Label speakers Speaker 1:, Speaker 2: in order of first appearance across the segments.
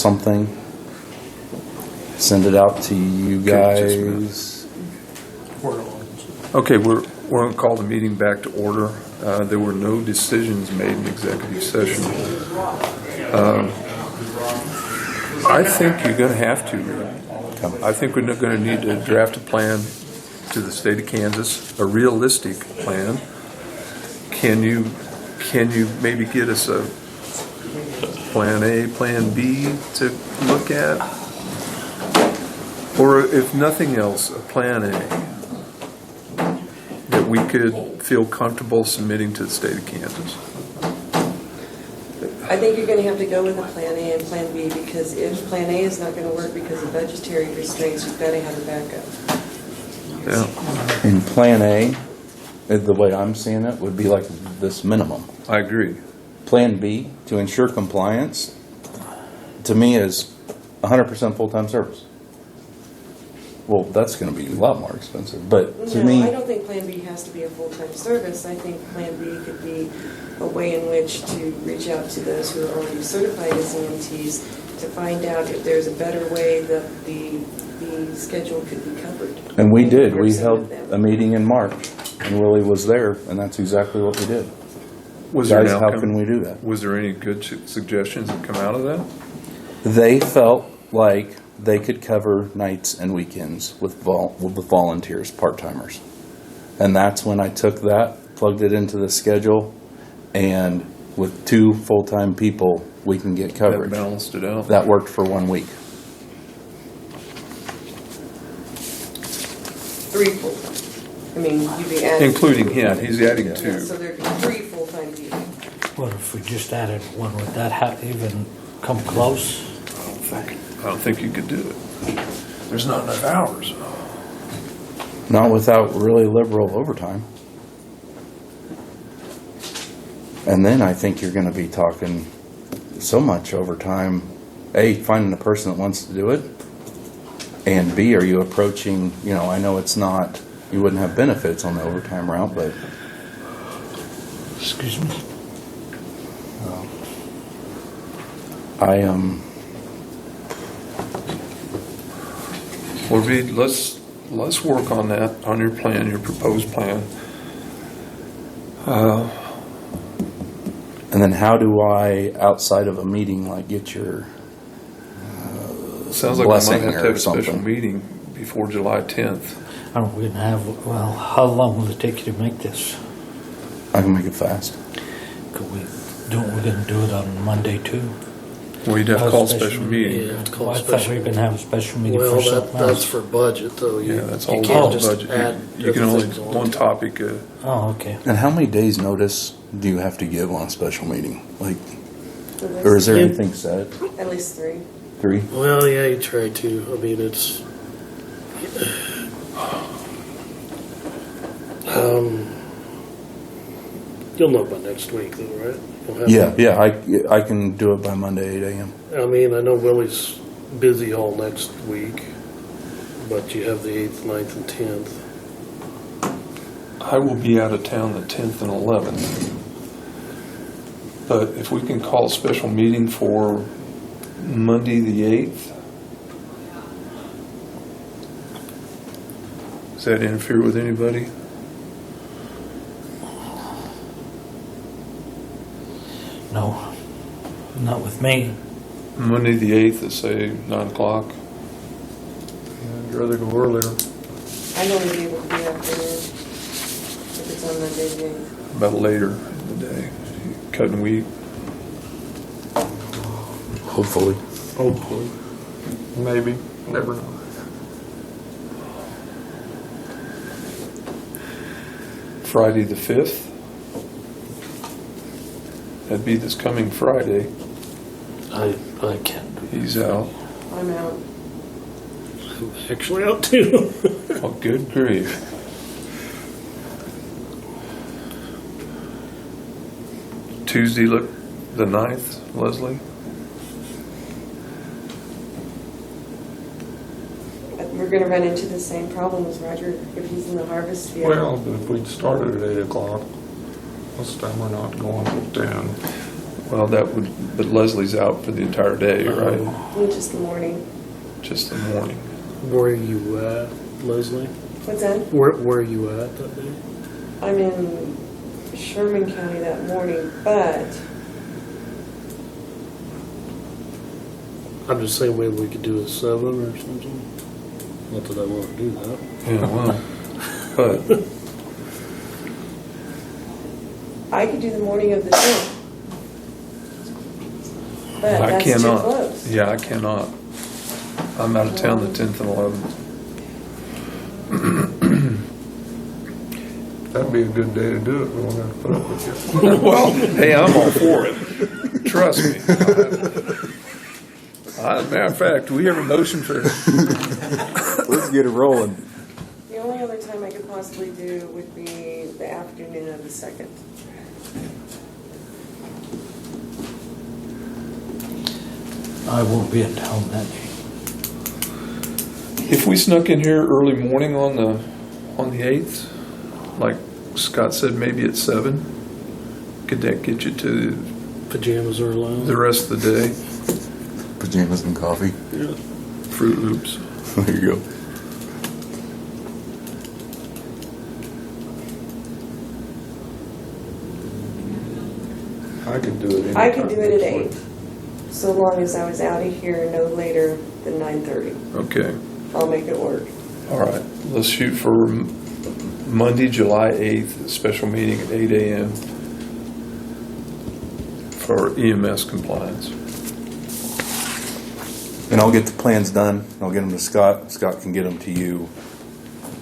Speaker 1: something, send it out to you guys.
Speaker 2: Okay, we're going to call the meeting back to order. There were no decisions made in executive session. I think you're going to have to. I think we're going to need to draft a plan to the state of Kansas, a realistic plan. Can you maybe get us a plan A, plan B to look at? Or if nothing else, a plan A that we could feel comfortable submitting to the state of Kansas?
Speaker 3: I think you're going to have to go with a plan A and plan B, because if plan A is not going to work because of budgetary restraints, you've got to have a backup.
Speaker 2: Yeah.
Speaker 1: In Plan A, the way I'm seeing it, would be like this minimum.
Speaker 2: I agree.
Speaker 1: Plan B, to ensure compliance, to me is 100% full-time service. Well, that's going to be a lot more expensive, but to me...
Speaker 3: I don't think Plan B has to be a full-time service. I think Plan B could be a way in which to reach out to those who are already certified as EMTs to find out if there's a better way that the schedule could be covered.
Speaker 1: And we did. We held a meeting in March, and Willie was there, and that's exactly what we did. Guys, how can we do that?
Speaker 2: Was there any good suggestions that come out of that?
Speaker 1: They felt like they could cover nights and weekends with volunteers, part-timers. And that's when I took that, plugged it into the schedule, and with 2 full-time people, we can get coverage.
Speaker 2: That balanced it out.
Speaker 1: That worked for 1 week.
Speaker 3: 3 full-time. I mean, you'd be adding...
Speaker 2: Including him. He's adding 2.
Speaker 3: Yeah, so there'd be 3 full-time people.
Speaker 4: What if we just added 1? Would that even come close?
Speaker 2: I don't think you could do it. There's not enough hours.
Speaker 1: Not without really liberal overtime. And then I think you're going to be talking so much overtime. A, finding the person that wants to do it. And B, are you approaching, I know it's not, you wouldn't have benefits on the overtime route, but...
Speaker 4: Excuse me?
Speaker 2: Well, Reed, let's work on that, on your plan, your proposed plan.
Speaker 1: And then how do I, outside of a meeting, get your
Speaker 2: Sounds like we might
Speaker 1: blessing
Speaker 2: have to have
Speaker 1: or
Speaker 2: a special
Speaker 1: something?
Speaker 2: meeting before July 10th.
Speaker 4: Aren't we going to have, how long will it take you to make this?
Speaker 1: I can make it fast.
Speaker 4: We're going to do it on Monday too?
Speaker 2: Well, you'd have to call a special meeting.
Speaker 5: have to call
Speaker 4: Well,
Speaker 5: a
Speaker 4: I thought we
Speaker 5: special
Speaker 4: were going to have a special meeting
Speaker 5: Well,
Speaker 4: for something
Speaker 5: that's
Speaker 4: else.
Speaker 5: for budget, though.
Speaker 2: Yeah, that's
Speaker 5: you
Speaker 2: all
Speaker 5: can't
Speaker 2: about
Speaker 5: just
Speaker 2: budget.
Speaker 5: add
Speaker 2: You can
Speaker 5: other
Speaker 2: only,
Speaker 5: things on
Speaker 2: one
Speaker 5: to it.
Speaker 2: topic.
Speaker 4: Oh, okay.
Speaker 1: And how many days' notice do you have to give on a special meeting? Or is there
Speaker 5: Yeah.
Speaker 1: anything set?
Speaker 3: At least 3.
Speaker 1: 3?
Speaker 5: Well, yeah, you try to. I mean, it's... You'll know by next week, though, right? You'll have
Speaker 1: Yeah, I can do it by Monday, 8 a.m.
Speaker 5: I mean, I know Willie's busy all next week, but you have the 8th, 9th, and 10th.
Speaker 2: I will be out of town the 10th and 11th. But if we can call a special meeting for Monday the 8th, does that interfere with anybody?
Speaker 4: No, not with me.
Speaker 2: Monday the 8th at say 9 o'clock. I'd rather go earlier.
Speaker 3: I'd only be able to be afternoon if it's on Monday the 8th.
Speaker 2: About later in the day. Cutting wheat.
Speaker 1: Hopefully.
Speaker 2: Hopefully. Maybe. Never know. Friday the 5th. That'd be this coming Friday.
Speaker 5: I can't.
Speaker 2: He's out.
Speaker 3: I'm out.
Speaker 5: I'm actually out, too.
Speaker 2: Oh, good grief. Tuesday, look, the 9th, Leslie?
Speaker 3: We're going to run into the same problems, Roger, if he's in the harvest field.
Speaker 6: Well, but if we'd started at 8 o'clock, this time we're not going till 10.
Speaker 2: Well, but Leslie's out for the entire day, right?
Speaker 3: Just the morning.
Speaker 2: Just the morning.
Speaker 5: Where are you at, Leslie?
Speaker 3: What's that?
Speaker 5: Where are you at that day?
Speaker 3: I'm in Sherman County that morning, but
Speaker 5: I'm just saying maybe we could do a 7 or something. Not that I want to do that.
Speaker 2: Yeah, well, but
Speaker 3: I could do the morning of the 10th. But
Speaker 2: I
Speaker 3: that's too
Speaker 2: cannot.
Speaker 3: close.
Speaker 2: Yeah, I cannot. I'm out of town the 10th and 11th.
Speaker 6: That'd be a good day to do it. We won't have to put up with you.
Speaker 2: Well, hey, I'm all for it. Trust me. Matter of fact, we have a motion for.
Speaker 1: Let's get it rolling.
Speaker 3: The only other time I could possibly do would be the afternoon of the 2nd.
Speaker 4: I won't be in town that day.
Speaker 2: If we snuck in here early morning on the 8th, like Scott said, maybe at 7, could that get you to
Speaker 5: Pajamas are allowed.
Speaker 2: the rest of the day?
Speaker 1: Pajamas and coffee.
Speaker 5: Yeah.
Speaker 2: Fruit Loops.
Speaker 1: There you go.
Speaker 6: I could do it anytime.
Speaker 3: I could do it at
Speaker 6: next
Speaker 3: 8, so long as I was out of here no later than 9:30.
Speaker 2: Okay.
Speaker 3: I'll make it work.
Speaker 2: All right. Let's shoot for Monday, July 8th, a special meeting at 8 a.m. for EMS compliance.
Speaker 1: And I'll get the plans done. I'll get them to Scott. Scott can get them to you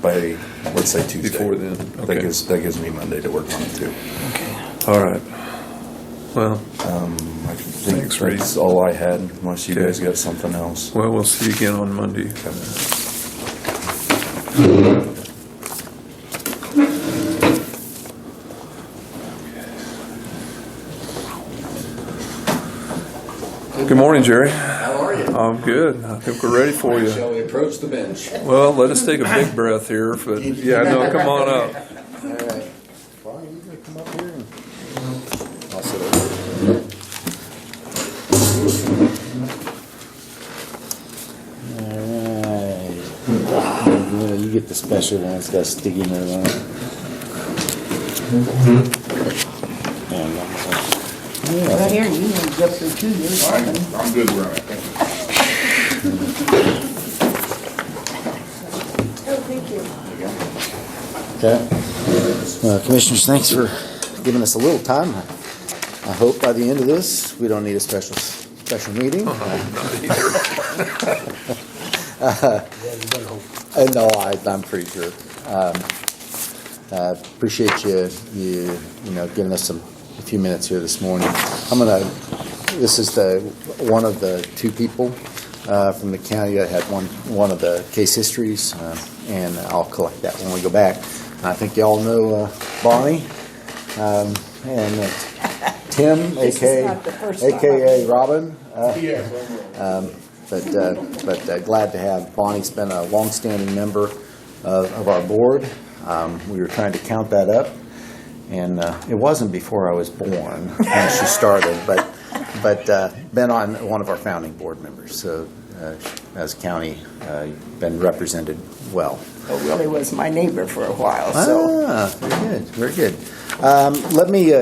Speaker 1: by, let's say, Tuesday.
Speaker 2: Before then, okay.
Speaker 1: That gives me Monday to work on it too.
Speaker 2: All right. Well,
Speaker 1: I think
Speaker 2: Thanks, Reed.
Speaker 1: that's all I had, unless you
Speaker 2: Okay.
Speaker 1: guys got something else.
Speaker 2: well, we'll see you again on Monday. Good morning, Jerry.
Speaker 7: How are you?
Speaker 2: I'm good. I think we're ready for you.
Speaker 7: Shall we approach the bench?
Speaker 2: Well, let us take a big breath here, but yeah, no, come on up.
Speaker 7: All right.
Speaker 1: Fine, you can come up here and
Speaker 7: I'll sit over.
Speaker 8: Alright. You get the special one, it's got a sticky note on it.
Speaker 9: Right here, you can go through 2 years.
Speaker 6: I'm good where I'm at.
Speaker 3: Oh, thank you.
Speaker 8: Okay. Commissioners, thanks for giving us a little time. I hope by the end of this, we don't need a special meeting. No, I'm pretty sure. Appreciate you giving us a few minutes here this morning. This is one of the 2 people from the county that had one of the case histories, and I'll collect that when we go back. I think y'all know Bonnie and Tim,
Speaker 9: This is not the first time.
Speaker 8: aka Robin. But glad to have Bonnie's been a longstanding member of our board. We were trying to count that up, and it wasn't before I was born when she started, but been on one of our founding board members. So as county, been represented well.
Speaker 9: Well, really was my neighbor for a while, so.
Speaker 8: Very good. Let me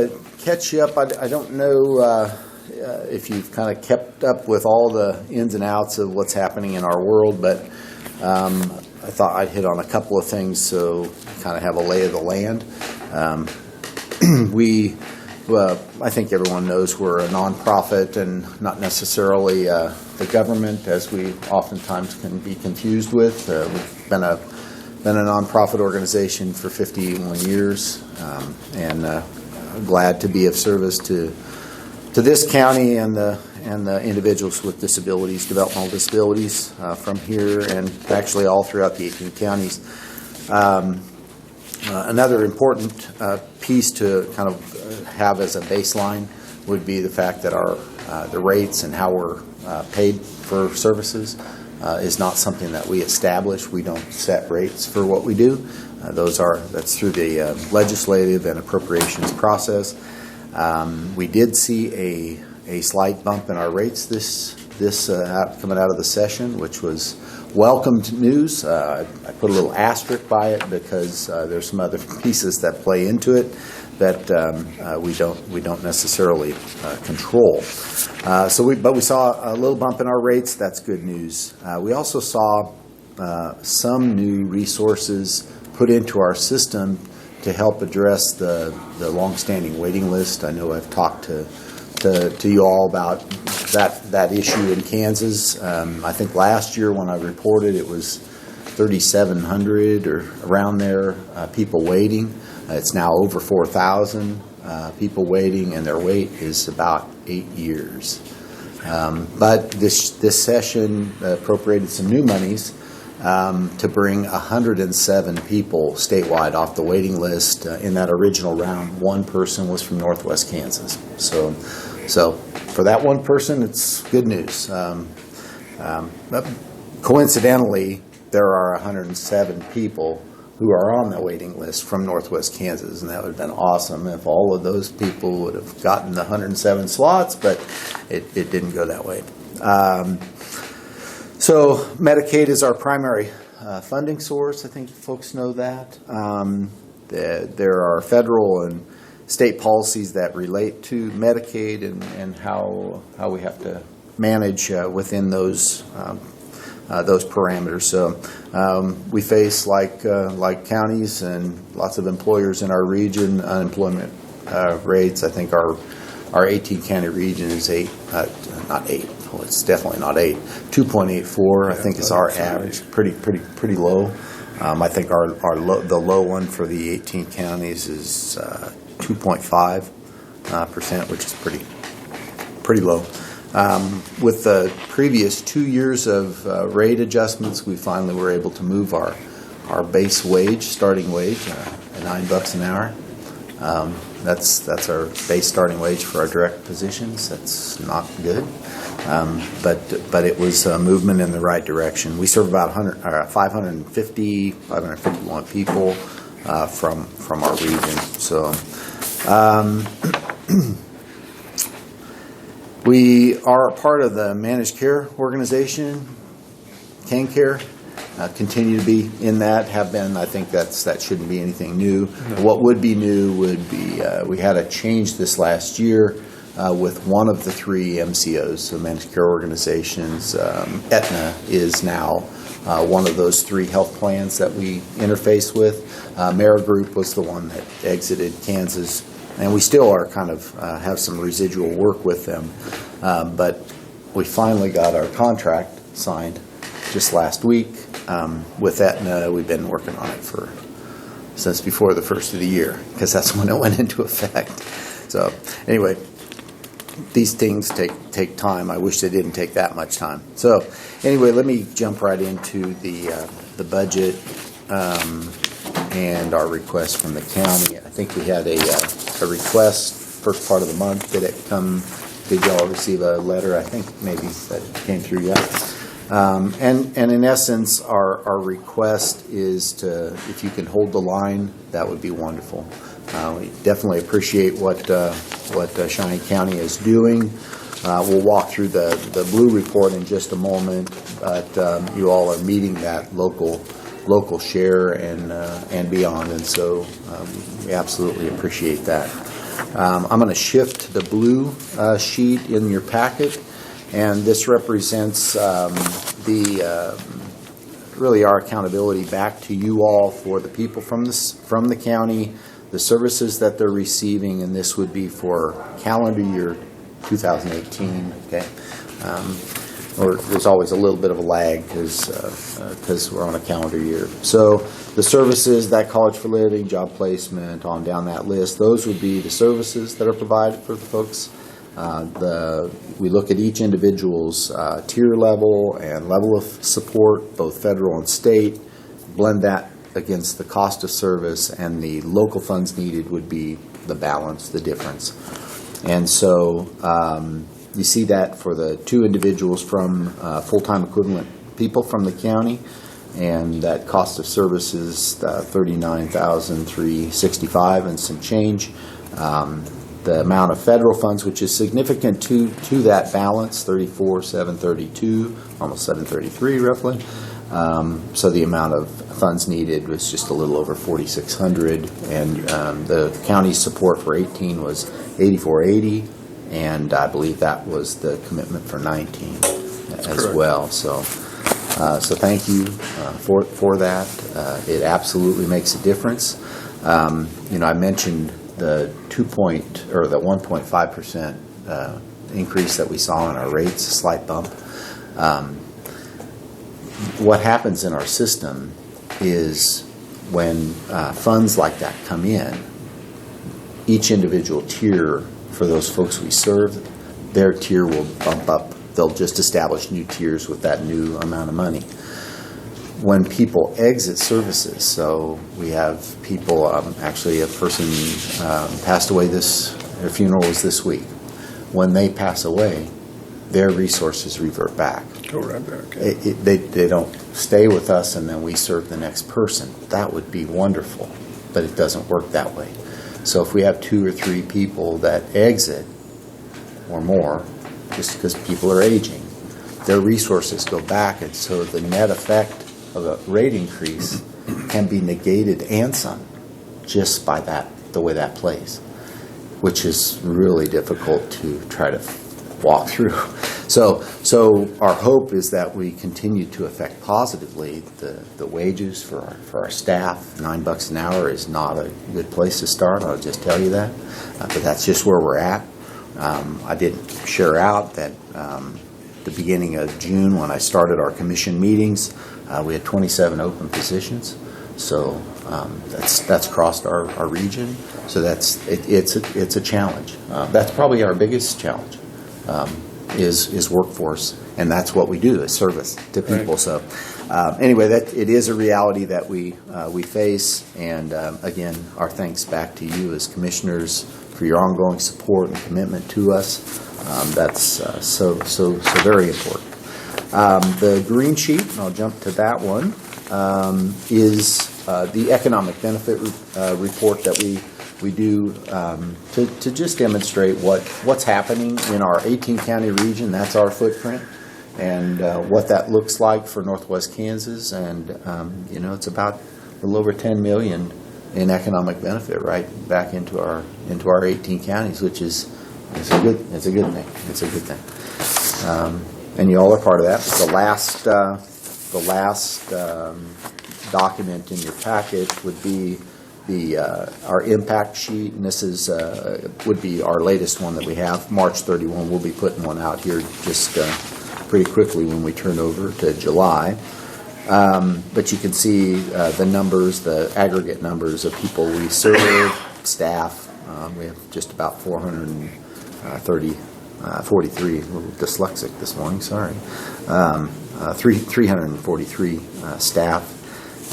Speaker 8: catch you up. I don't know if you've kind of kept up with all the ins and outs of what's happening in our world, but I thought I'd hit on a couple of things so kind of have a lay of the land. I think everyone knows we're a nonprofit and not necessarily the government, as we oftentimes can be confused with. We've been a nonprofit organization for 51 years, and glad to be of service to this county and the individuals with disabilities, developmental disabilities, from here and actually all throughout the 18 counties. Another important piece to kind of have as a baseline would be the fact that the rates and how we're paid for services is not something that we establish. We don't set rates for what we do. That's through the legislative and appropriations process. We did see a slight bump in our rates coming out of the session, which was welcomed news. I put a little asterisk by it because there's some other pieces that play into it that we don't necessarily control. But we saw a little bump in our rates. That's good news. We also saw some new resources put into our system to help address the longstanding waiting list. I know I've talked to you all about that issue in Kansas. I think last year when I reported it was 3,700 or around there people waiting. It's now over 4,000 people waiting, and their wait is about 8 years. But this session appropriated some new monies to bring 107 people statewide off the waiting list. In that original round, one person was from Northwest Kansas. So for that one person, it's good news. But coincidentally, there are 107 people who are on the waiting list from Northwest Kansas, and that would have been awesome if all of those people would have gotten the 107 slots, but it didn't go that way. So Medicaid is our primary funding source. I think folks know that. There are federal and state policies that relate to Medicaid and how we have to manage within those parameters. So we face, like counties and lots of employers in our region, unemployment rates. I think our 18 county region is not 8. Well, it's definitely not 8. 2.84. I think is our average. Pretty low. I think the low one for the 18 counties is 2.5%, which is pretty low. With the previous 2 years of rate adjustments, we finally were able to move our base wage, starting wage, $9 an hour. That's our base starting wage for our direct positions. That's not good, but it was a movement in the right direction. We serve about 551 people from our region. So. We are a part of the managed care organization, CanCare, continue to be in that, have been. I think that shouldn't be anything new. No. What would be new would be we had a change this last year with one of the 3 MCOs, so managed care organizations. Aetna is now one of those 3 health plans that we interface with. Amerigroup was the one that exited Kansas. And we still are kind of have some residual work with them. But we finally got our contract signed just last week. With Aetna, we've been working on it since before the first of the year, because that's when it went into effect. So anyway, these things take time. I wish they didn't take that much time. So anyway, let me jump right into the budget and our request from the county. I think we had a request first part of the month. Did it come? Did y'all receive a letter? I think maybe that came through yet. And in essence, our request is if you can hold the line, that would be wonderful. We definitely appreciate what Shawnee County is doing. We'll walk through the blue report in just a moment, but you all are meeting that local share and beyond, and so we absolutely appreciate that. I'm going to shift to the blue sheet in your packet, and this represents really our accountability back to you all for the people from the county, the services that they're receiving, and this would be for calendar year 2018. Okay. Or there's always a little bit of a lag because we're on a calendar year. So the services, that College for Living, job placement, on down that list, those would be the services that are provided for the folks. We look at each individual's tier level and level of support, both federal and state, blend that against the cost of service, and the local funds needed would be the balance, the difference. And so you see that for the 2 individuals from full-time equivalent people from the county, and that cost of services $39,365 and some change. the amount of federal funds, which is significant to that balance, 34,732, almost 733 roughly. So the amount of funds needed was just a little over 4,600, and the county's support for 18 was 8,480, and I believe that was the commitment for 19 as
Speaker 2: correct.
Speaker 8: well. So thank you for that. It absolutely makes a difference. I mentioned the 1.5% increase that we saw in our rates, a slight bump. What happens in our system is when funds like that come in, each individual tier for those folks we serve, their tier will bump up. They'll just establish new tiers with that new amount of money. When people exit services, so we have people, actually a person passed away their funeral was this week. When they pass away, their resources revert back.
Speaker 2: Go right back.
Speaker 8: They don't stay with us and then we serve the next person. That would be wonderful, but it doesn't work that way. So if we have 2 or 3 people that exit or more, just because people are aging, their resources go back, and so the net effect of a rate increase can be negated and some just by the way that plays, which is really difficult to try to walk through. So our hope is that we continue to affect positively the wages for our staff. $9 an hour is not a good place to start, I'll just tell you that, but that's just where we're at. I did share out that the beginning of June, when I started our commission meetings, we had 27 open positions. So that's crossed our region. So it's a challenge. That's probably our biggest challenge, is workforce, and that's what we do, is service to people. Right. So anyway, it is a reality that we face, and again, our thanks back to you as commissioners for your ongoing support and commitment to us. That's so very important. The green sheet, and I'll jump to that one, is the economic benefit report that we do to just demonstrate what's happening in our 18-county region. That's our footprint, and what that looks like for Northwest Kansas. And it's about a little over $10 million in economic benefit right back into our 18 counties, which is it's a good thing. It's a good thing. And you all are part of that. The last document in your packet would be our impact sheet, and this would be our latest one that we have, March 31. We'll be putting one out here just pretty quickly when we turn over to July. But you can see the numbers, the aggregate numbers of people we serve, staff. We have just about 43, a little dyslexic this morning, sorry. 343 staff.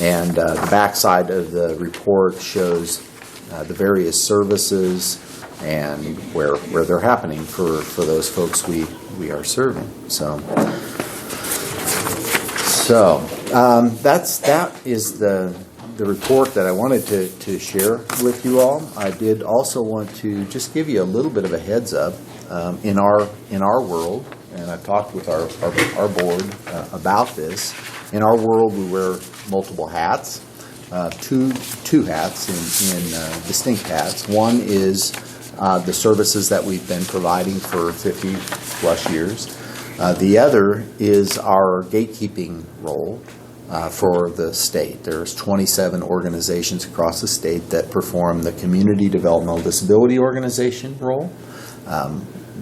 Speaker 8: And the backside of the report shows the various services and where they're happening for those folks we are serving. So that is the report that I wanted to share with you all. I did also want to just give you a little bit of a heads up in our world, and I've talked with our board about this. In our world, we wear multiple hats, two hats in distinct hats. One is the services that we've been providing for 50 plus years. The other is our gatekeeping role for the state. There's 27 organizations across the state that perform the Community Developmental Disability Organization role.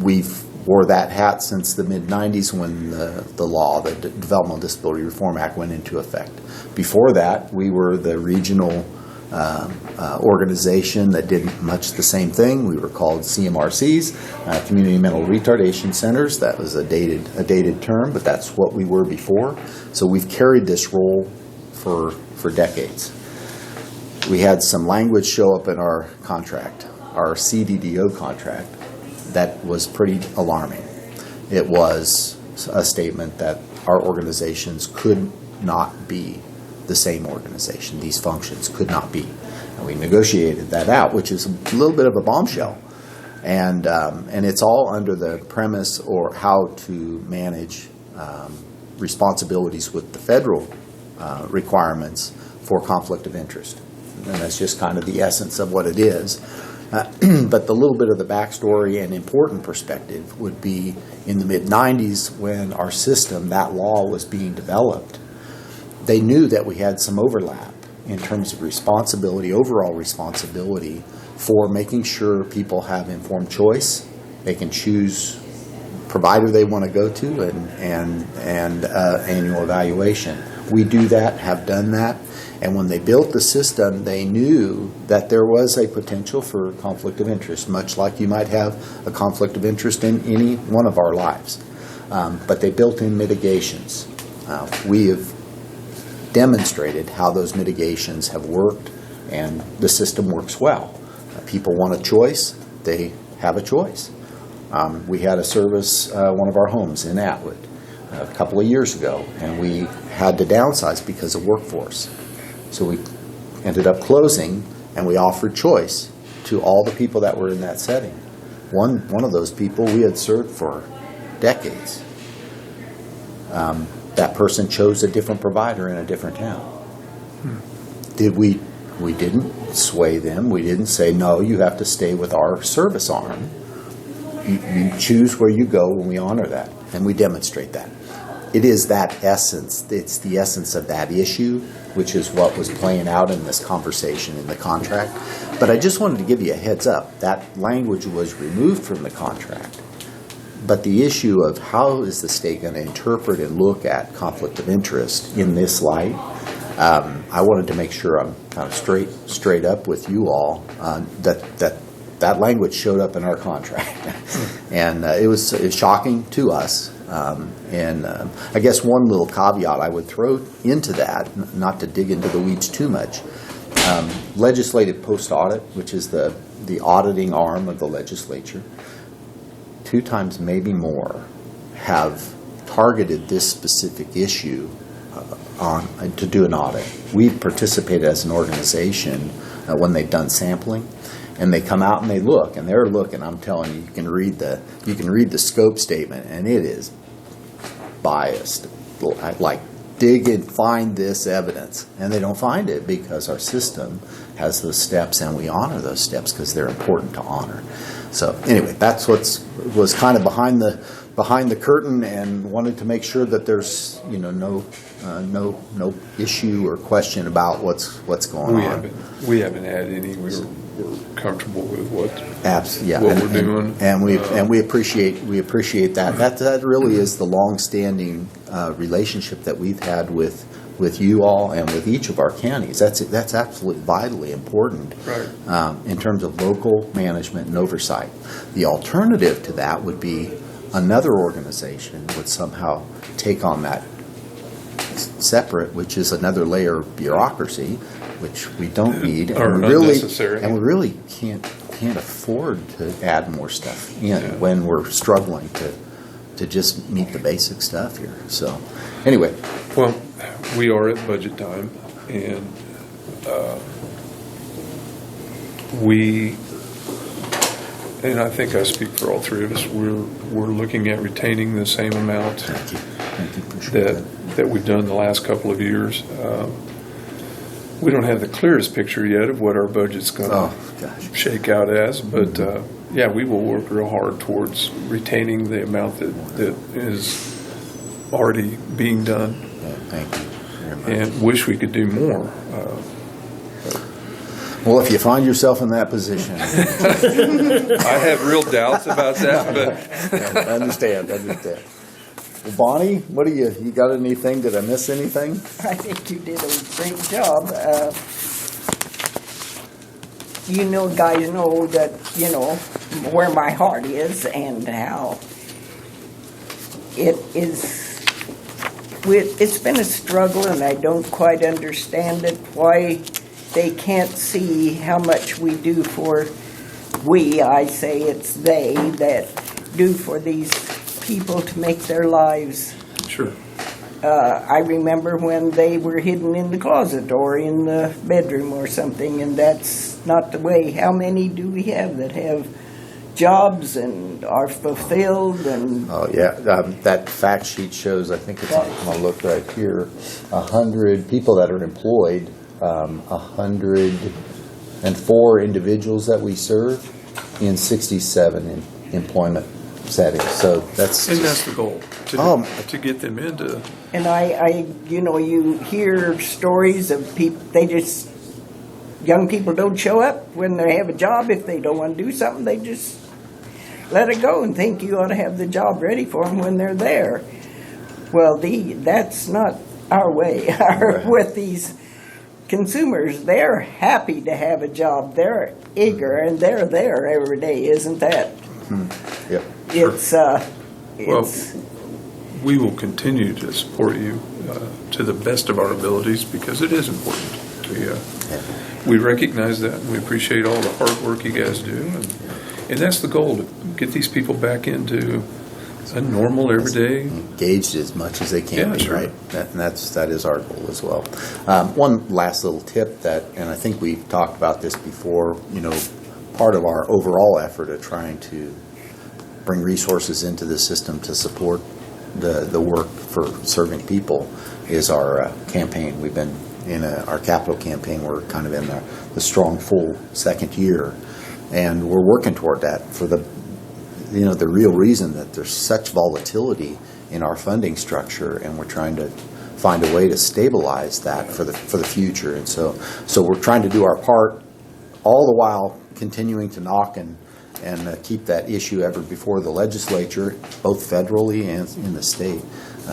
Speaker 8: We've wore that hat since the mid-'90s when the law, the Developmental Disability Reform Act, went into effect. Before that, we were the regional organization that did much the same thing. We were called CMRCs, Community Mental Retardation Centers. That was a dated term, but that's what we were before. So we've carried this role for decades. We had some language show up in our contract, our CDDO contract, that was pretty alarming. It was a statement that our organizations could not be the same organization. These functions could not be. And we negotiated that out, which is a little bit of a bombshell. And it's all under the premise or how to manage responsibilities with the federal requirements for conflict of interest. And that's just kind of the essence of what it is. But the little bit of the backstory and important perspective would be in the mid-90s when our system, that law was being developed, they knew that we had some overlap in terms of responsibility, overall responsibility for making sure people have informed choice. They can choose provider they want to go to and annual evaluation. We do that, have done that. And when they built the system, they knew that there was a potential for conflict of interest, much like you might have a conflict of interest in any one of our lives. But they built in mitigations. We have demonstrated how those mitigations have worked, and the system works well. People want a choice, they have a choice. We had a service, one of our homes in Atwood, a couple of years ago, and we had to downsize because of workforce. So we ended up closing, and we offered choice to all the people that were in that setting. One of those people we had served for decades. That person chose a different provider in a different town. We didn't sway them. We didn't say, no, you have to stay with our service arm. You choose where you go, and we honor that, and we demonstrate that. It is that essence. It's the essence of that issue, which is what was playing out in this conversation in the contract. But I just wanted to give you a heads up. That language was removed from the contract. But the issue of how is the state going to interpret and look at conflict of interest in this light, I wanted to make sure I'm kind of straight up with you all that language showed up in our contract. And it was shocking to us. I guess one little caveat I would throw into that, not to dig into the weeds too much, legislative post-audit, which is the auditing arm of the legislature, 2 times, maybe more, have targeted this specific issue to do an audit. We've participated as an organization when they've done sampling, and they come out and they look, and they're looking. I'm telling you, you can read the scope statement, and it is biased. Like, dig and find this evidence, and they don't find it because our system has those steps, and we honor those steps because they're important to honor. So anyway, that's what was kind of behind the curtain, and wanted to make sure that there's no issue or question about what's going on.
Speaker 2: We haven't had any. We're comfortable with what we're doing,
Speaker 8: and we appreciate that. That really is the long-standing relationship that we've had with you all and with each of our counties. That's absolutely vitally important,
Speaker 2: right,
Speaker 8: in terms of local management and oversight. The alternative to that would be another organization would somehow take on that separate, which is another layer of bureaucracy, which we don't need, and we really can't afford to add more stuff in when we're struggling to just meet the basic stuff here. So anyway,
Speaker 2: well, we are at budget time, and I think I speak for all 3 of us. We're looking at retaining the same amount that we've done the last couple of years. We don't have the clearest picture yet of what our budget's going to shake out as, but we will work real hard towards retaining the amount that is already being done.
Speaker 8: Thank you very much.
Speaker 2: And wish we could do more.
Speaker 8: Well, if you find yourself in that position,
Speaker 2: I have real doubts about that, but
Speaker 8: I understand. Well, Bonnie, what do you got anything? Did I miss anything?
Speaker 9: I think you did a great job. Guys know that, where my heart is and how it is. It's been a struggle, and I don't quite understand it, why they can't see how much we do for, I say it's they, that do for these people to make their lives.
Speaker 2: Sure.
Speaker 9: I remember when they were hidden in the closet or in the bedroom or something, and that's not the way. How many do we have that have jobs and are fulfilled and
Speaker 8: Oh, yeah, that fact sheet shows, I think it's, I'm gonna look right here, 100 people that are employed, 104 individuals that we serve in 67 in employment settings, so that's.
Speaker 2: And that's the goal, to get them into,
Speaker 9: And you hear stories of people, young people don't show up when they have a job. If they don't want to do something, they just let it go and think you ought to have the job ready for them when they're there. Well, that's not our way. With these consumers, they're happy to have a job. They're eager and they're there every day, isn't that?
Speaker 8: Yep.
Speaker 2: well, we will continue to support you to the best of our abilities because it is important. We recognize that and we appreciate all the hard work you guys do. And that's the goal, to get these people back into a normal, everyday.
Speaker 8: Engaged as much as they can
Speaker 2: Yeah,
Speaker 8: be,
Speaker 2: sure.
Speaker 8: right? That is our goal as well. One last little tip and I think we've talked about this before, part of our overall effort of trying to bring resources into the system to support the work for serving people is our campaign. We've been in our capital campaign. We're kind of in the strong, full second year, and we're working toward that for the real reason that there's such volatility in our funding structure, and we're trying to find a way to stabilize that for the future. And so we're trying to do our part, all the while continuing to knock and keep that issue ever before the legislature, both federally and in the state.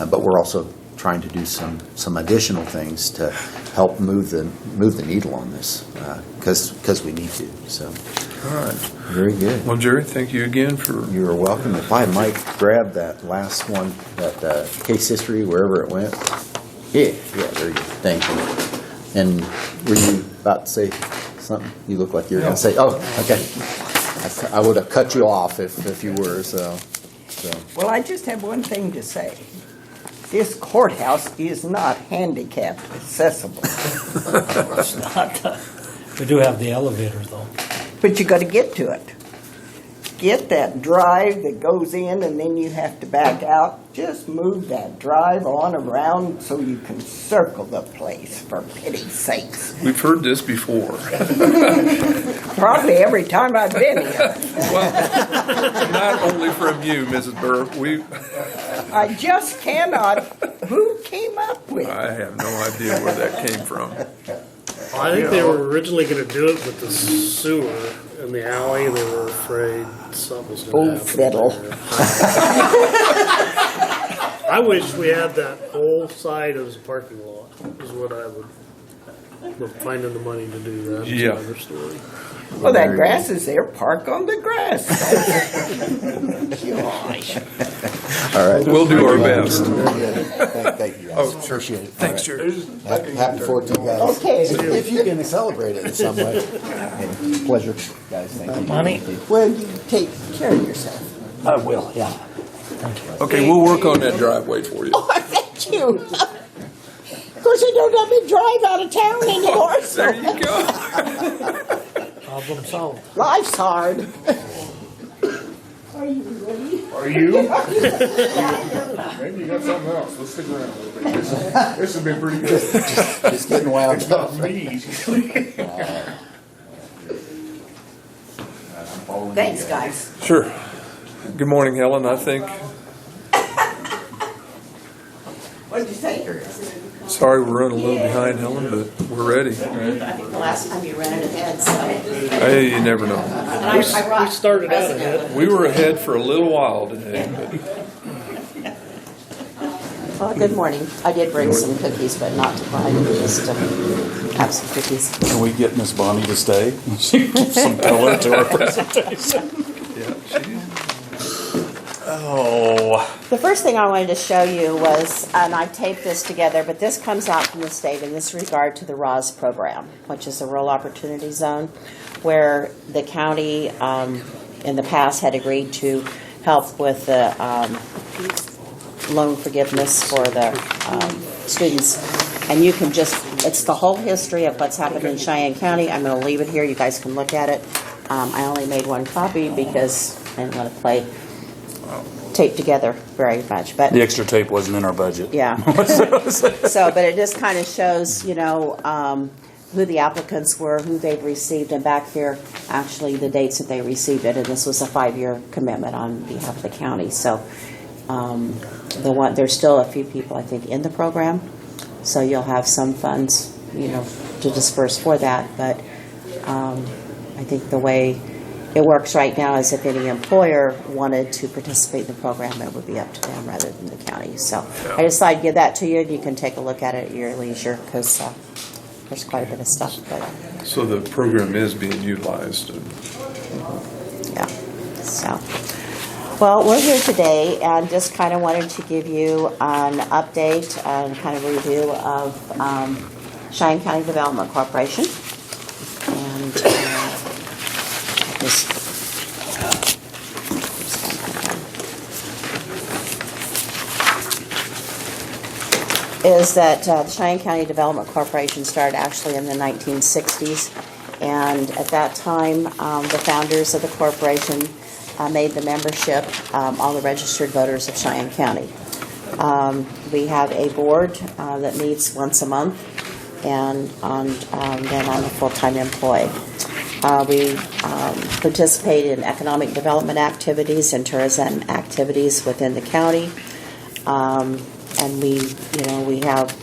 Speaker 8: But we're also trying to do some additional things to help move the needle on this, because we need to. So,
Speaker 2: All right.
Speaker 8: very good.
Speaker 2: Well, Jerry, thank you again for.
Speaker 8: You're welcome. If I might grab that last one, that case history, wherever it went. Yeah, very good. Thank you. And were you about to say something? You look like you were going to say, oh, okay. I would have cut you off if you were, so.
Speaker 9: Well, I just have one thing to say. This courthouse is not handicapped accessible,
Speaker 4: It's not. We do have the elevator, though.
Speaker 9: but you got to get to it. Get that drive that goes in and then you have to back out. Just move that drive on around so you can circle the place, for pity's sakes.
Speaker 2: We've heard this before.
Speaker 9: Probably every time I've been here.
Speaker 2: Well, not only from you, Mrs. Burke.
Speaker 9: I just cannot. Who came up with it?
Speaker 2: I have no idea where that came from.
Speaker 5: I think they were originally going to do it with the sewer in the alley. They were afraid something was going to happen.
Speaker 9: Fiddle.
Speaker 5: there. I wish we had that whole side as a parking lot, is what I would. But finding the money to do that is
Speaker 2: Yeah.
Speaker 5: another story.
Speaker 9: Well, that grass is there. Park on the grass. Gosh.
Speaker 8: All right.
Speaker 2: We'll do our best.
Speaker 8: Thank you, guys. Appreciate it.
Speaker 2: Thanks, Jerry.
Speaker 8: Happy 14th, guys.
Speaker 9: Okay.
Speaker 8: If you can celebrate it in some way. Pleasure, guys. Thank you.
Speaker 4: Money?
Speaker 9: Well, you take care of yourself.
Speaker 4: I will, yeah.
Speaker 2: Okay, we'll work on that driveway for you.
Speaker 9: Oh, I thank you. Of course, they don't let me drive out of town anymore, so
Speaker 2: There you go.
Speaker 4: Problem solved.
Speaker 9: life's hard. Are you ready?
Speaker 6: Are you? Maybe you got something else. Let's stick around a little bit. This has been pretty good.
Speaker 8: Just getting wound
Speaker 6: It's
Speaker 8: up.
Speaker 6: not me.
Speaker 9: Thanks, guys.
Speaker 2: Sure. Good morning, Helen. I think.
Speaker 9: What'd you say?
Speaker 2: Sorry, we're running a little behind, Helen, but we're ready.
Speaker 10: I think the last time you ran it ahead, so.
Speaker 2: Hey, you never know.
Speaker 10: And I brought
Speaker 5: We started out
Speaker 10: the
Speaker 5: ahead.
Speaker 10: president.
Speaker 2: We were ahead for a little while today, but
Speaker 10: Well, good morning. I did bring some cookies, but not to buy, just to have some cookies.
Speaker 1: Can we get Miss Bonnie to stay? She gives some color to our presentation.
Speaker 2: yeah, she,
Speaker 1: Oh.
Speaker 10: The first thing I wanted to show you was, and I taped this together, but this comes out from the state in this regard to the ROS program, which is a Rural Opportunity Zone, where the county in the past had agreed to help with the loan forgiveness for the students. And you can just, it's the whole history of what's happened in Cheyenne County. I'm going to leave it here. You guys can look at it. I only made one copy because I didn't want to play tape together very much. But
Speaker 1: The extra tape wasn't in our budget.
Speaker 10: yeah. So, but it just kind of shows, who the applicants were, who they'd received, and back here, actually, the dates that they received it. And this was a 5-year commitment on behalf of the county. So, there's still a few people, I think, in the program. So you'll have some funds, to disperse for that. But I think the way it works right now is if any employer wanted to participate in the program, it would be up to them rather than the county. So I decided to give that to you, and you can take a look at it at your leisure because there's quite a bit of stuff. But,
Speaker 2: So the program is being utilized.
Speaker 10: yeah. So, well, we're here today and just kind of wanted to give you an update and kind of review of Cheyenne County Development Corporation. And is that the Cheyenne County Development Corporation started actually in the 1960s, and at that time the founders of the corporation made the membership all the registered voters of Cheyenne County. We have a board that meets once a month, and then I'm a full-time employee. We participate in economic development activities and tourism activities within the county. And we have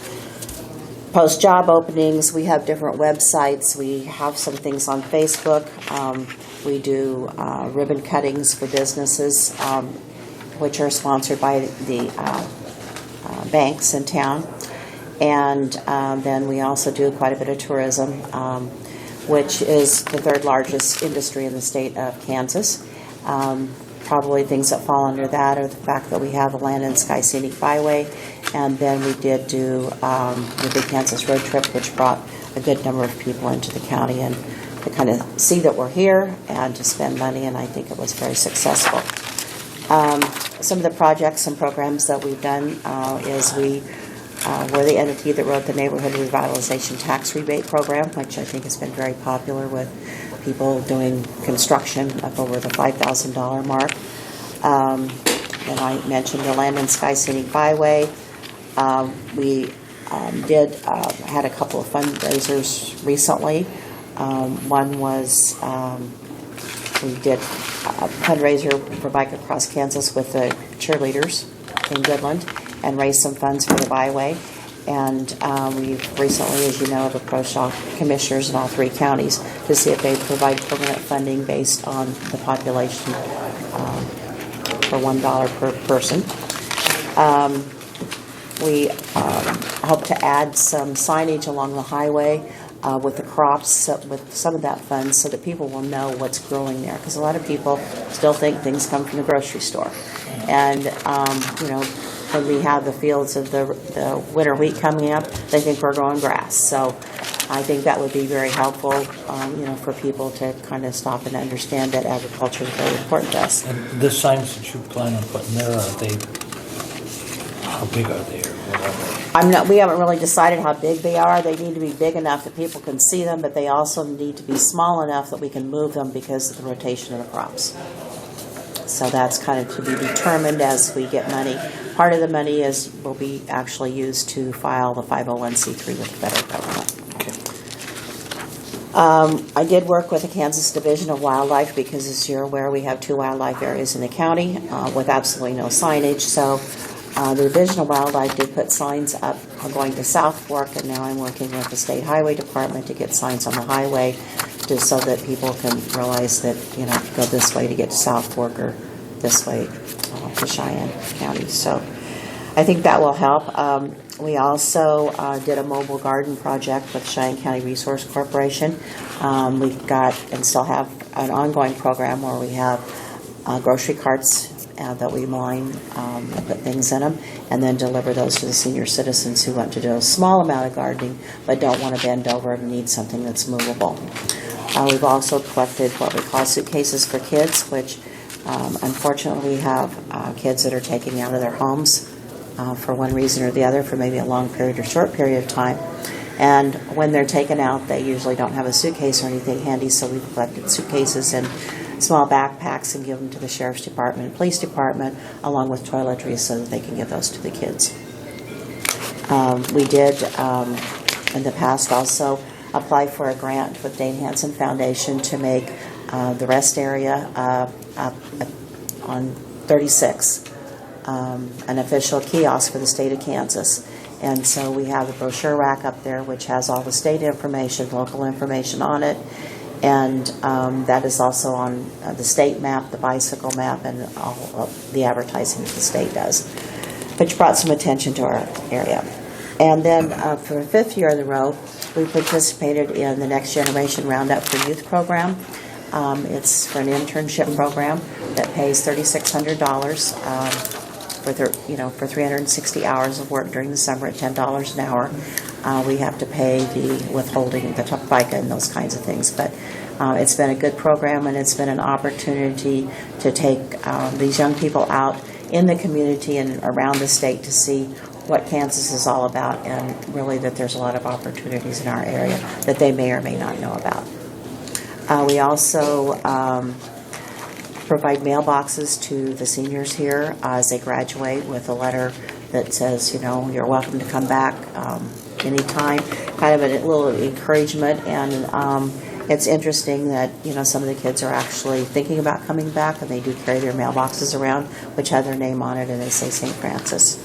Speaker 10: post job openings. We have different websites. We have some things on Facebook. We do ribbon cuttings for businesses, which are sponsored by the banks in town. And then we also do quite a bit of tourism, which is the third largest industry in the state of Kansas. Probably things that fall under that are the fact that we have a Land and Sky Scenic Byway, and then we did do the Big Kansas Road Trip, which brought a good number of people into the county and to kind of see that we're here and to spend money, and I think it was very successful. Some of the projects and programs that we've done is we're the entity that wrote the Neighborhood Revitalization Tax Rebate Program, which I think has been very popular with people doing construction up over the $5,000 mark. And I mentioned the Land and Sky Scenic Byway. We had a couple of fundraisers recently. One was we did a fundraiser for Bike Across Kansas with the cheerleaders in Goodland and raised some funds for the byway. And we've recently, as you know, have approached all commissioners in all 3 counties to see if they provide permanent funding based on the population for $1 per person. We hope to add some signage along the highway with the crops, with some of that fund, so that people will know what's growing there. Because a lot of people still think things come from the grocery store. And, when we have the fields of the winter wheat coming up, they think we're growing grass. So I think that would be very helpful, for people to kind of stop and understand that agriculture is very important to us.
Speaker 4: And the signs that you plan on putting there, how big are they or what are they?
Speaker 10: We haven't really decided how big they are. They need to be big enough that people can see them, but they also need to be small enough that we can move them because of the rotation of the crops. So that's kind of to be determined as we get money. Part of the money will be actually used to file the 501c3 with the federal government. I did work with the Kansas Division of Wildlife because, as you're aware, we have 2 wildlife areas in the county with absolutely no signage. So the Division of Wildlife did put signs up going to South Fork, and now I'm working with the State Highway Department to get signs on the highway just so that people can realize that, go this way to get to South Fork or this way to Cheyenne County. So I think that will help. We also did a mobile garden project with Cheyenne County Resource Corporation. We've got and still have an ongoing program where we have grocery carts that we mine and put things in them and then deliver those to the senior citizens who want to do a small amount of gardening but don't want to bend over and need something that's movable. We've also collected what we call suitcases for kids, which unfortunately we have kids that are taking out of their homes for one reason or the other, for maybe a long period or short period of time. And when they're taken out, they usually don't have a suitcase or anything handy, so we've collected suitcases and small backpacks and give them to the sheriff's department and police department, along with toiletries, so that they can give those to the kids. We did, in the past, also apply for a grant with Dane Hansen Foundation to make the rest area on 36 an official kiosk for the state of Kansas. And so we have a brochure rack up there which has all the state information, local information on it. And that is also on the state map, the bicycle map, and all of the advertising that the state does, which brought some attention to our area. And then for the 5th year in a row, we participated in the Next Generation Roundup for Youth program. It's for an internship program that pays $3,600 for 360 hours of work during the summer at $10 an hour. We have to pay the withholding, the FICA, and those kinds of things. But it's been a good program, and it's been an opportunity to take these young people out in the community and around the state to see what Kansas is all about, and really that there's a lot of opportunities in our area that they may or may not know about. We also provide mailboxes to the seniors here as they graduate with a letter that says, you're welcome to come back anytime, kind of a little encouragement. And it's interesting that, some of the kids are actually thinking about coming back, and they do carry their mailboxes around, which have their name on it, and they say St. Francis.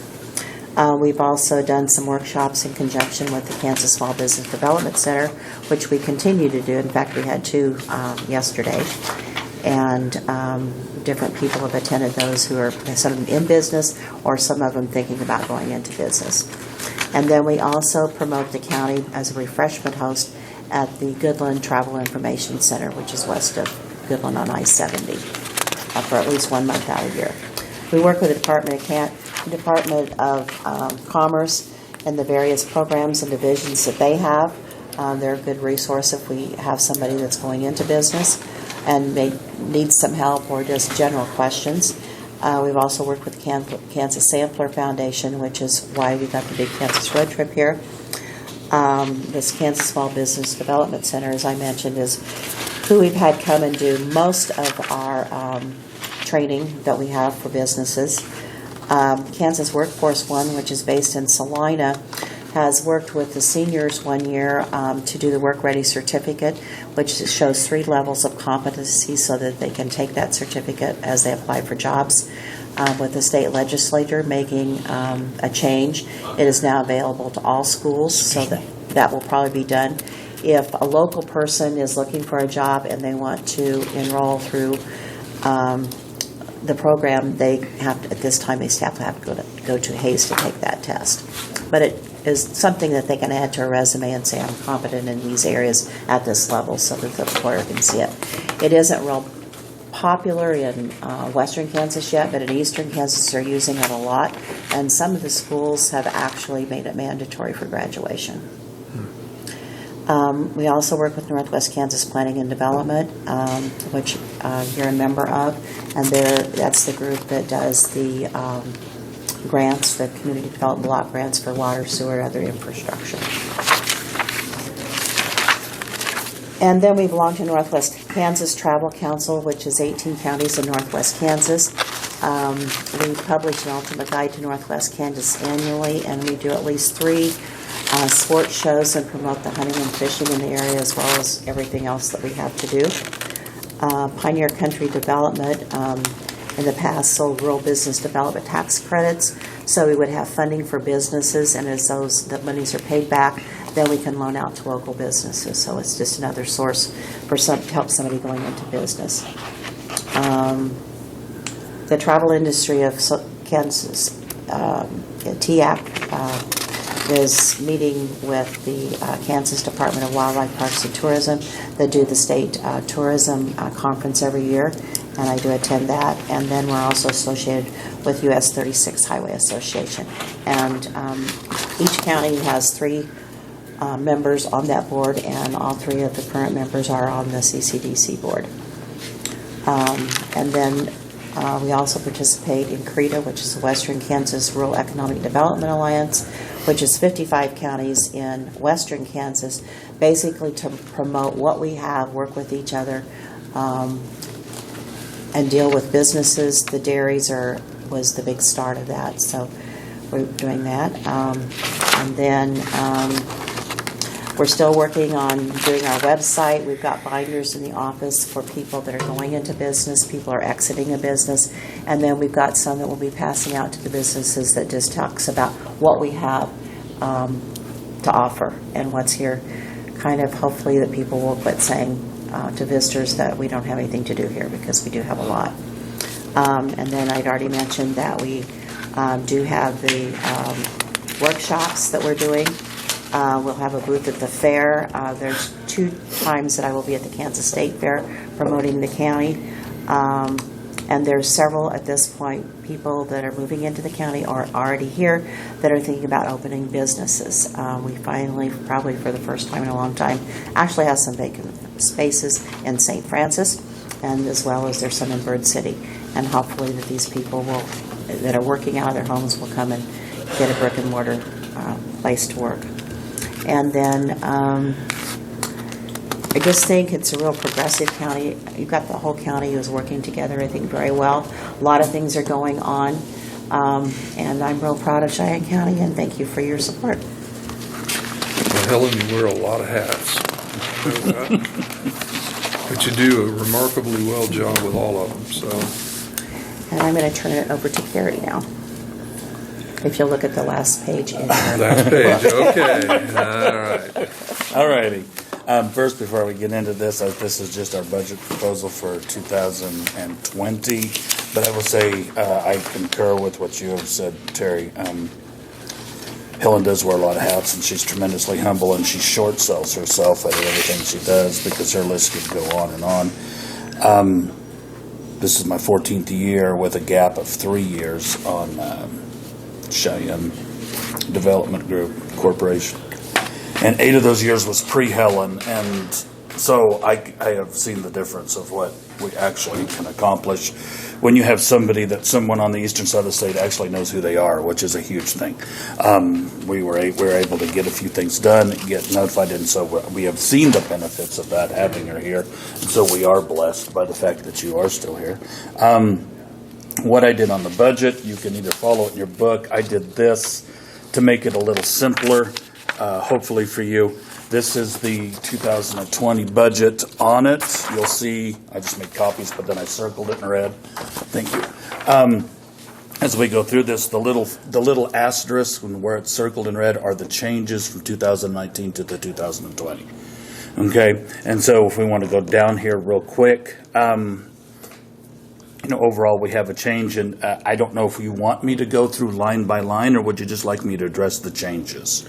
Speaker 10: We've also done some workshops in conjunction with the Kansas Small Business Development Center, which we continue to do. In fact, we had 2 yesterday. And different people have attended those who are, some of them in business, or some of them thinking about going into business. And then we also promote the county as a refreshment host at the Goodland Travel Information Center, which is west of Goodland on I-70, for at least 1 month out of the year. We work with the Department of Commerce and the various programs and divisions that they have. They're a good resource if we have somebody that's going into business and may need some help or just general questions. We've also worked with Kansas Sampler Foundation, which is why we got the big Kansas road trip here. This Kansas Small Business Development Center, as I mentioned, is who we've had come and do most of our training that we have for businesses. Kansas Workforce One, which is based in Salina, has worked with the seniors 1 year to do the Work Ready certificate, which shows 3 levels of competency so that they can take that certificate as they apply for jobs. With the state legislature making a change, it is now available to all schools, so that will probably be done. If a local person is looking for a job and they want to enroll through the program, they have to, at this time, they have to go to Hayes to take that test. But it is something that they can add to a resume and say, I'm competent in these areas at this level, so that the employer can see it. It isn't real popular in western Kansas yet, but in eastern Kansas they're using it a lot, and some of the schools have actually made it mandatory for graduation. We also work with Northwest Kansas Planning and Development, which you're a member of, and that's the group that does the grants, the community development block grants for water, sewer, and other infrastructure. And then we belong to Northwest Kansas Travel Council, which is 18 counties in Northwest Kansas. We publish an Ultimate Guide to Northwest Kansas annually, and we do at least 3 sports shows and promote the hunting and fishing in the area, as well as everything else that we have to do. Pioneer Country Development in the past sold rural business development tax credits, so we would have funding for businesses, and as the monies are paid back, then we can loan out to local businesses. So it's just another source for to help somebody going into business. The travel industry of Kansas, TIAC, is meeting with the Kansas Department of Wildlife, Parks, and Tourism. They do the state tourism conference every year, and I do attend that. And then we're also associated with US 36 Highway Association. And each county has 3 members on that board, and all 3 of the current members are on the CCDC board. And then We also participate in CREDA, which is the Western Kansas Rural Economic Development Alliance, which is 55 counties in western Kansas, basically to promote what we have, work with each other, and deal with businesses. The dairies was the big start of that, so we're doing that. And then we're still working on doing our website. We've got binders in the office for people that are going into business, people are exiting a business, and then we've got some that we'll be passing out to the businesses that just talks about what we have to offer and what's here. Kind of hopefully that people will quit saying to visitors that we don't have anything to do here, because we do have a lot. And then I'd already mentioned that we do have the workshops that we're doing. We'll have a booth at the fair. There's 2 times that I will be at the Kansas State Fair promoting the county. And there's several at this point people that are moving into the county or already here that are thinking about opening businesses. We finally, probably for the first time in a long time, actually have some vacant spaces in St. Francis, and as well as there's some in Bird City. And hopefully that these people that are working out of their homes will come and get a brick and mortar place to work. And then I just think it's a real progressive county. You've got the whole county who's working together, I think, very well. A lot of things are going on. And I'm real proud of Cheyenne County, and thank you for your support.
Speaker 2: Well, Helen, you wear a lot of hats. But you do a remarkably well job with all of them, so.
Speaker 10: And I'm going to turn it over to Carrie now. If you'll look at the last page in your
Speaker 2: Last page, okay, all right.
Speaker 1: All righty. First, before we get into this, this is just our budget proposal for 2020. But I will say I concur with what you have said, Terry. Helen does wear a lot of hats, and she's tremendously humble, and she short sells herself at everything she does because her list could go on and on. This is my 14th year with a gap of 3 years on Cheyenne Development Group Corporation. And 8 of those years was pre-Helen, and so I have seen the difference of what we actually can accomplish when you have someone on the eastern side of the state actually knows who they are, which is a huge thing. We were able to get a few things done, get notified, and so we have seen the benefits of that, having her here. And so we are blessed by the fact that you are still here. What I did on the budget, you can either follow it in your book. I did this to make it a little simpler. Hopefully for you. This is the 2020 budget. On it, you'll see, I just made copies, but then I circled it in red. Thank you. As we go through this, the little asterisk where it's circled in red are the changes from 2019 to the 2020. Okay, and so if we want to go down here real quick, overall we have a change, and I don't know if you want me to go through line by line, or would you just like me to address the changes?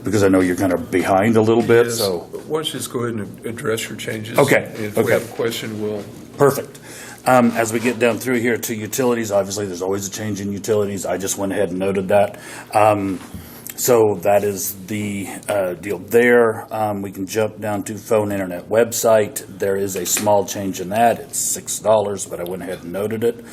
Speaker 1: Because I know you're kind of behind a little bit,
Speaker 2: Yes.
Speaker 1: so.
Speaker 2: Why don't you just go ahead and address your changes?
Speaker 1: Okay,
Speaker 2: If
Speaker 1: okay.
Speaker 2: we have a question, we'll.
Speaker 1: Perfect. As we get down through here to utilities, obviously there's always a change in utilities. I just went ahead and noted that. So that is the deal there. We can jump down to phone, internet, website. There is a small change in that. It's $6, but I went ahead and noted it.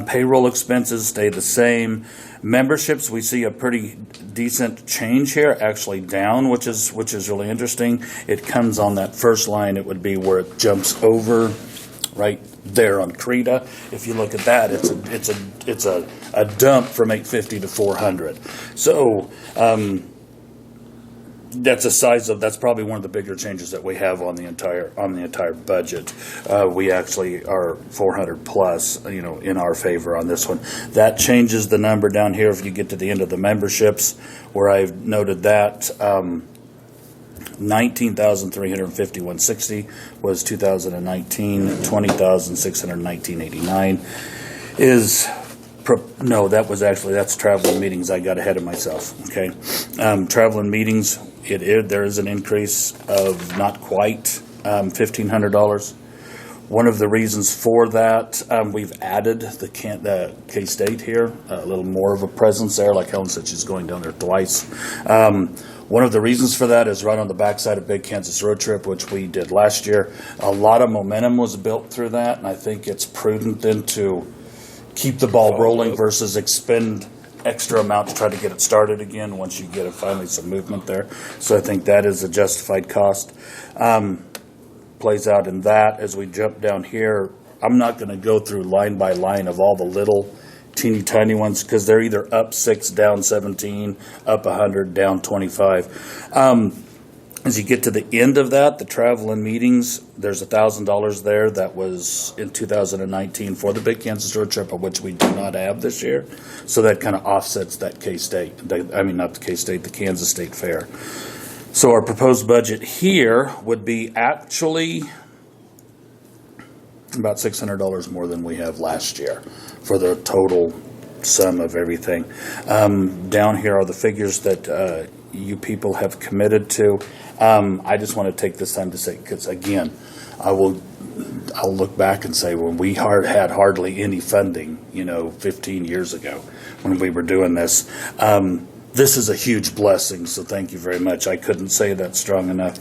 Speaker 1: Payroll expenses stay the same. Memberships, we see a pretty decent change here, actually down, which is really interesting. It comes on that first line. It would be where it jumps over right there on CREDA. If you look at that, it's a dump from 850 to 400. So that's probably one of the bigger changes that we have on the entire budget. We actually are 400 plus, in our favor on this one. That changes the number down here if you get to the end of the memberships, where I've noted that 19,351.60 was 2019. 20,619.89 is. No, that's travel and meetings. I got ahead of myself. Okay, travel and meetings. There is an increase of not quite $1,500. One of the reasons for that, we've added the K-State here, a little more of a presence there. Like Helen said, she's going down there twice.
Speaker 11: One of the reasons for that is right on the backside of Big Kansas Road Trip, which we did last year. A lot of momentum was built through that, and I think it's prudent then to keep the ball rolling versus expend extra amount to try to get it started again once you get finally some movement there. So I think that is a justified cost. Plays out in that. As we jump down here, I'm not going to go through line by line of all the little teeny tiny ones because they're either up 6, down 17, up 100, down 25. As you get to the end of that, the travel and meetings, there's $1,000 there that was in 2019 for the Big Kansas Road Trip, of which we do not have this year. So that kind of offsets that K-State. I mean, not the K-State, the Kansas State Fair. So our proposed budget here would be actually about $600 more than we have last year for the total sum of everything. Down here are the figures that you people have committed to. I just want to take this time to say, because again, I'll look back and say when we had hardly any funding, 15 years ago when we were doing this. This is a huge blessing, so thank you very much. I couldn't say that strong enough.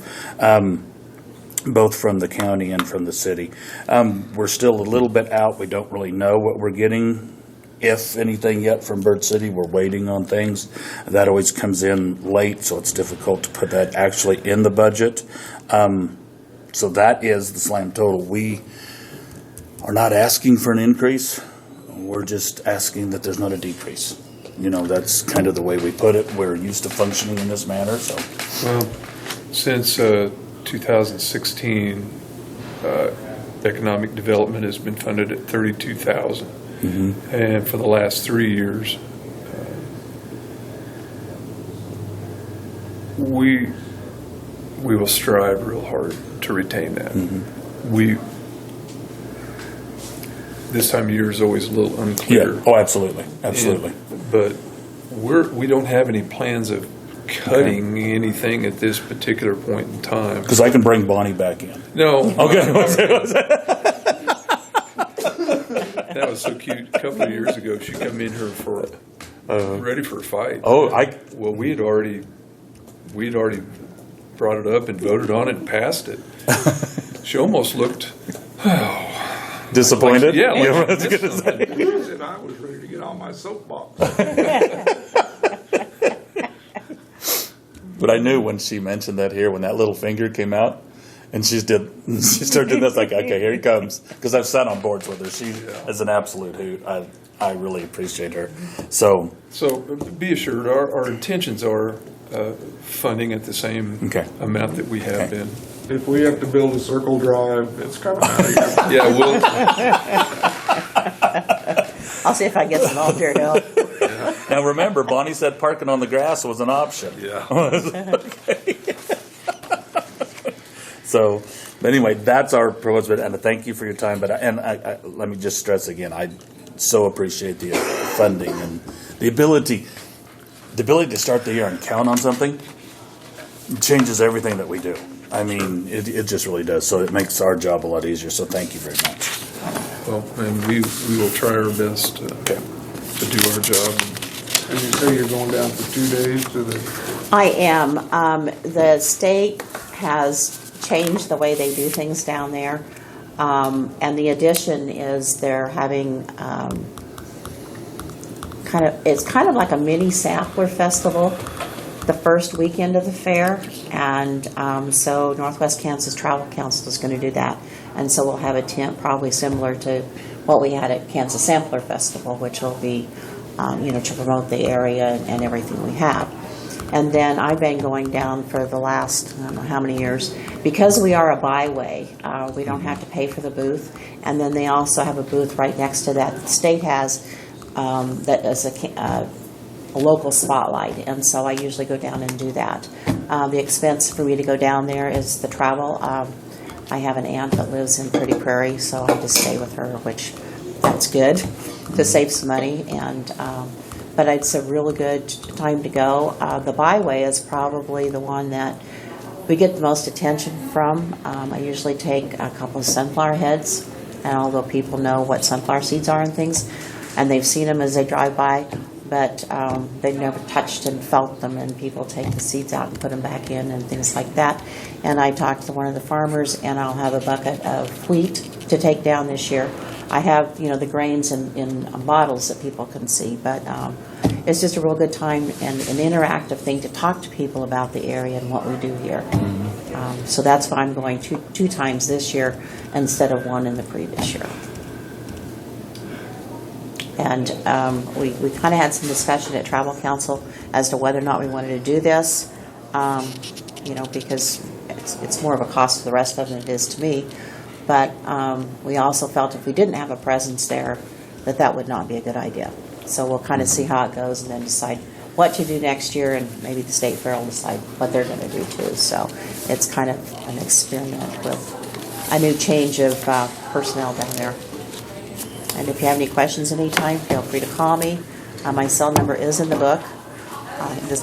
Speaker 11: Both from the county and from the city. We're still a little bit out. We don't really know what we're getting, if anything, yet from Bird City. We're waiting on things. That always comes in late, so it's difficult to put that actually in the budget. So that is the slam total. We are not asking for an increase. We're just asking that there's not a decrease. That's kind of the way we put it. We're used to functioning in this manner. So,
Speaker 2: Well, since 2016, economic development has been funded at $32,000, and for the last 3 years, we will strive real hard to retain that. This time of year is always a little unclear.
Speaker 11: yeah. Oh, absolutely. Absolutely.
Speaker 2: But we don't have any plans of cutting anything at this particular point in time.
Speaker 11: Because I can bring Bonnie back in.
Speaker 2: No.
Speaker 11: Okay.
Speaker 2: That was so cute. A couple of years ago, she come in here ready for a fight.
Speaker 11: Oh,
Speaker 2: Well, we'd already brought it up and voted on it and passed it. She almost looked
Speaker 11: disappointed?
Speaker 2: Yeah,
Speaker 11: You know
Speaker 2: like
Speaker 11: what I was gonna say?
Speaker 6: And I was ready to get on my soapbox.
Speaker 11: But I knew when she mentioned that here, when that little finger came out, and she started doing this, like, okay, here he comes. Because I've sat on boards with her. She is an absolute hoot. I really appreciate her. So
Speaker 2: be assured, our intentions are funding at the same amount that we have been.
Speaker 6: If we have to build a circle drive, it's coming out of here.
Speaker 2: Yeah, we'll.
Speaker 10: I'll see if I get some volunteer help.
Speaker 11: now remember, Bonnie said parking on the grass was an option.
Speaker 2: Yeah.
Speaker 11: Okay. So, anyway, that's our proposed bid, and thank you for your time. But let me just stress again, I so appreciate the funding and the ability to start the year and count on something. Changes everything that we do. I mean, it just really does. So it makes our job a lot easier. So thank you very much.
Speaker 2: Well, and we will try our best to do our job.
Speaker 6: And you say you're going down for 2 days to the...
Speaker 10: I am. The state has changed the way they do things down there. And the addition is they're having it's kind of like a mini sampler festival the first weekend of the fair. And so Northwest Kansas Travel Council is going to do that. And so we'll have a tent probably similar to what we had at Kansas Sampler Festival, which will be, to promote the area and everything we have. And then I've been going down for the last, I don't know how many years, because we are a byway, we don't have to pay for the booth. And then they also have a booth right next to that. The state has that is a local spotlight, and so I usually go down and do that. The expense for me to go down there is the travel. I have an aunt that lives in Pretty Prairie, so I just stay with her, which that's good to save some money. And but it's a really good time to go. The byway is probably the one that we get the most attention from. I usually take a couple of sunflower heads, and although people know what sunflower seeds are and things, and they've seen them as they drive by, but they've never touched and felt them, and people take the seeds out and put them back in and things like that. And I talked to one of the farmers, and I'll have a bucket of wheat to take down this year. I have, the grains in bottles that people can see, but it's just a real good time and an interactive thing to talk to people about the area and what we do here. So that's why I'm going two times this year instead of one in the previous year. And we kind of had some discussion at Tribal Council as to whether or not we wanted to do this, because it's more of a cost to the rest of them than it is to me. But we also felt if we didn't have a presence there, that would not be a good idea. So we'll kind of see how it goes and then decide what to do next year, and maybe the State Fair will decide what they're going to do too. So it's kind of an experiment with a new change of personnel down there. And if you have any questions anytime, feel free to call me. My cell number is in the book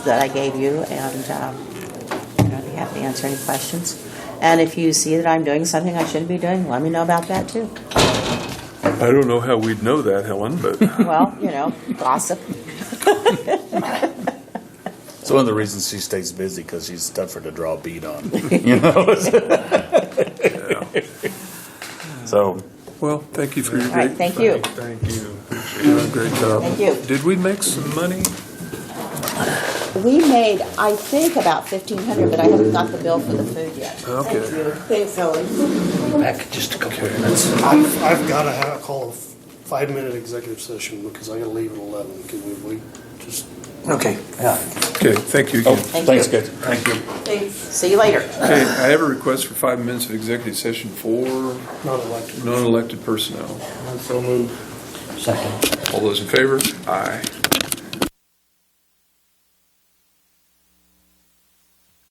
Speaker 10: that I gave you, and I'd be happy to answer any questions. And if you see that I'm doing something I shouldn't be doing, let me know about that too.
Speaker 2: I don't know how we'd know that, Helen, but
Speaker 10: Well, gossip.
Speaker 11: It's one of the reasons she stays busy, because she's tougher to draw a bead on. So,
Speaker 2: well, thank you for your
Speaker 10: All right,
Speaker 2: great.
Speaker 10: thank you.
Speaker 6: Thank you.
Speaker 2: You're doing a great job.
Speaker 10: Thank you.
Speaker 2: Did we make some money?
Speaker 10: We made, I think, about $1,500, but I haven't got the bill for the food yet.
Speaker 2: Okay.
Speaker 3: Thanks, Ellen.
Speaker 4: Back in just a couple of minutes.
Speaker 5: I've got to call a 5-minute executive session because I got to leave at 11. Can we wait? Just
Speaker 4: Okay, yeah.
Speaker 2: Okay, thank you again.
Speaker 10: Thank
Speaker 11: thanks,
Speaker 10: you.
Speaker 11: guys. Thank you.
Speaker 3: Thanks.
Speaker 10: See you later.
Speaker 2: Okay, I have a request for 5 minutes of executive session for
Speaker 5: not elected.
Speaker 2: non-elected personnel.
Speaker 5: I'm so moved.
Speaker 4: Second.
Speaker 2: All those in favor? Aye.